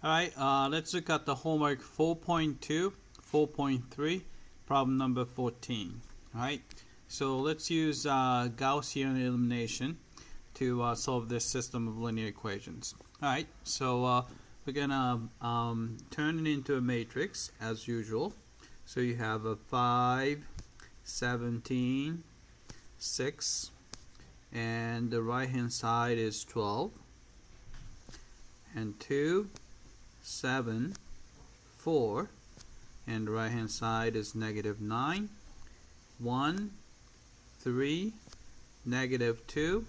Alright, let's look at the homework 4.2, 4.3, problem number 14. Alright, so let's use Gaussian elimination to solve this system of linear equations. Alright, so we're gonna turn it into a matrix as usual. So you have a 5, 17, 6, and the right hand side is 12, and 2, 7, 4, and the right hand side is negative 9, 1, 3, negative 2,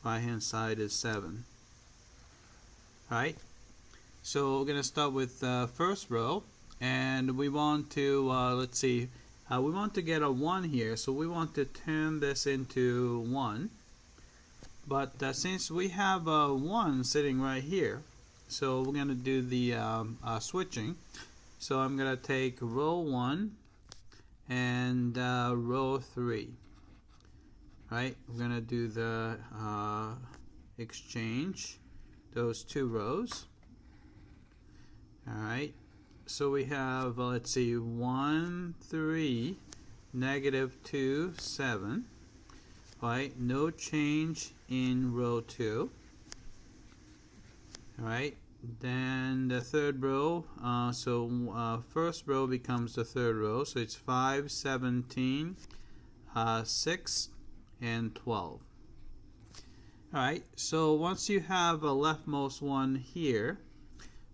right hand side is 7. Alright, so we're going to start with the first row, and we want to, let's see, we want to get a 1 here, so we want to turn this into 1. But since we have a 1 sitting right here, so we're going to do the switching. So I'm going to take row 1 and row 3. Right? We're going to do the exchange those two rows. Alright, so we have, let's see, 1, 3, negative 2, 7. Right, no change in row 2. Alright, then the third row, first row becomes the third row, so it's 5, 17, 6, and 12. Alright, so once you have a leftmost one here,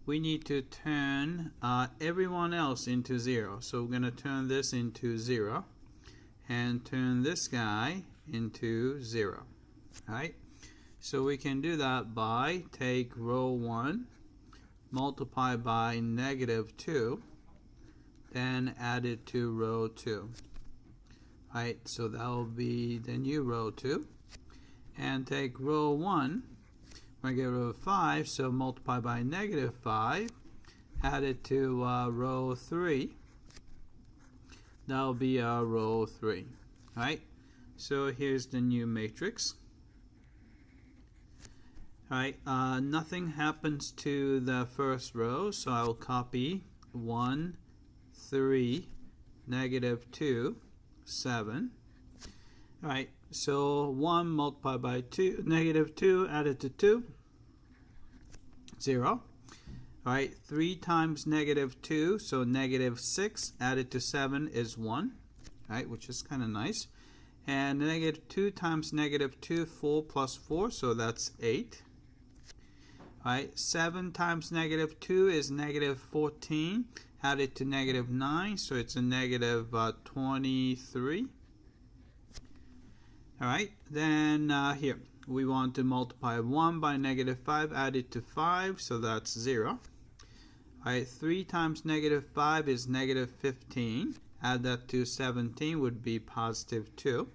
we need to turn everyone else into 0. So we're going to turn this into 0 and turn this guy into 0. Alright, so we can do that by take row 1, multiply by negative 2, then add it to row 2. Alright, so that will be the new row 2. And take row 1, we're going to get rid of 5, so multiply by negative 5, add it to row 3. That will be row 3. Alright, so here's the new matrix. Alright, nothing happens to the first row, so I will copy 1, 3, negative 2, 7. Alright, so 1 multiplied by 2, negative 2 added to 2, 0. Alright, 3 times negative 2, so negative 6 added to 7 is 1. Alright, which is kind of nice. And negative 2 times negative 2, 4 plus 4, so that's 8. Alright, 7 times negative 2 is negative 14, added to negative 9, so it's a negative 23. Alright, then here, we want to multiply 1 by negative 5, add it to 5, so that's 0. Alright, 3 times negative 5 is negative 15, add that to 17 would be positive 2.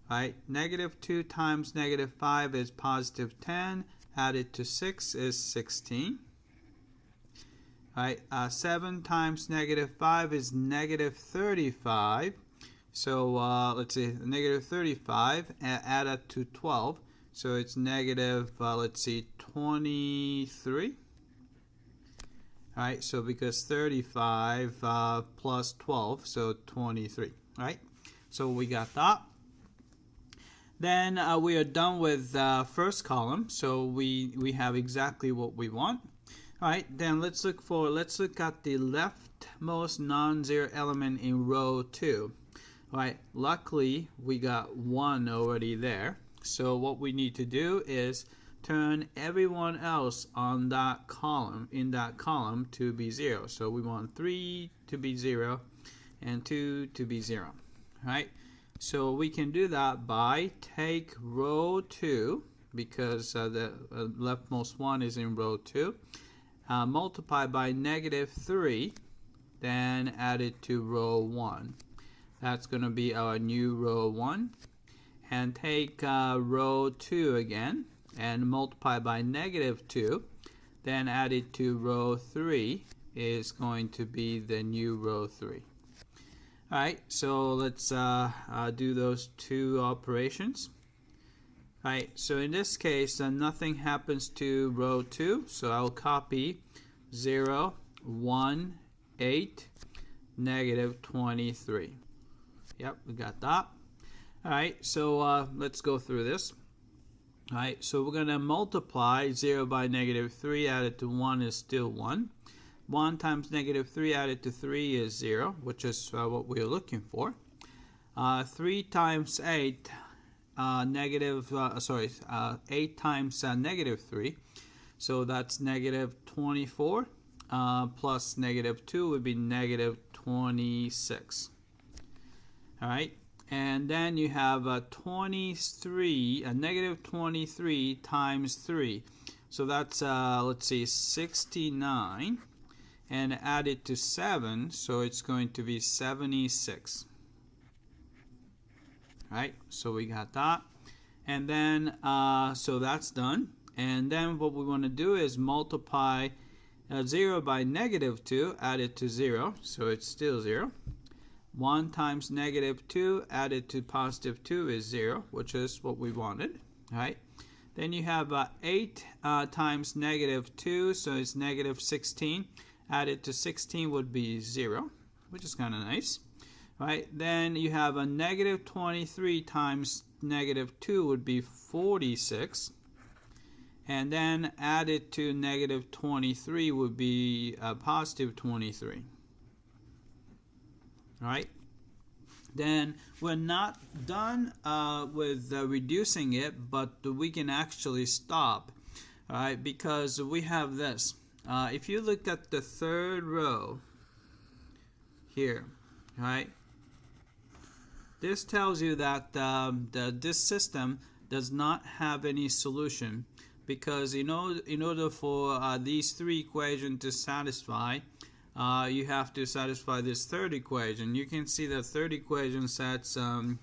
Alright, negative 2 times negative 5 is positive 10, added to 6 is 16. Alright, 7 times negative 5 is negative 35. So let's see, negative 35, add that to 12. So it's negative, let's see, 23. Alright, so because 35 plus 12, so 23. Alright, so we got that. Then we are done with the first column, so we have exactly what we want. Alright, then let's look at the leftmost non-zero element in row 2. Alright, luckily we got 1 already there. So what we need to do is turn everyone else on that column, to be 0. So we want 3 to be 0 and 2 to be 0. Alright, so we can do that by take row 2, because the leftmost one is in row 2, multiply by negative 3, then add it to row 1. That's going to be our new row 1. And take row 2 again and multiply by negative 2. Then add it to row 3 is going to be the new row 3. Alright, so let's do those two operations. Right, so in this case, nothing happens to row 2, so I'll copy 0, 1, 8, negative 23. Yep, we got that. Alright, so let's go through this. Alright, so we're going to multiply 0 by negative 3 added to 1 is still 1. 1 times negative 3 added to 3 is 0, which is what we're looking for. 3 times 8 8 times negative 3, so that's negative 24, plus negative 2 would be negative 26. Alright, and then you have negative 23 times 3, so that's let's see, 69, and add it to 7, so it's going to be 76. Right, so we got that, and then so that's done. And then what we want to do is multiply 0 by negative 2, add it to 0, so it's still 0. 1 times negative 2 added to positive 2 is 0, which is what we wanted. Right, then you have 8 times negative 2, so it's negative 16, added to 16 would be 0, which is kind of nice. Right, then you have a negative 23 times negative 2 would be 46, and then added to negative 23 would be positive 23. Right, then we're not done with reducing it, but we can actually stop. Right, because we have this. If you look at the third row here, right, this tells you that this system does not have any solution, because in order for these three equations to satisfy, you have to satisfy this third equation. You can see the third equation sets 0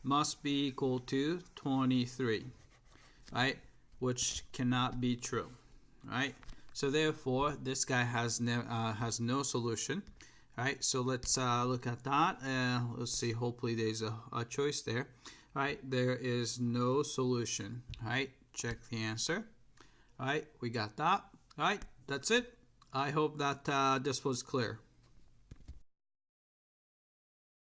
must be equal to 23, right? Which cannot be true, right? So therefore, this guy has no solution. Right, so let's look at that. Let's see, hopefully there's a choice there. Right, there is no solution. Right, check the answer. Right, we got that. Right, that's it. I hope that this was clear.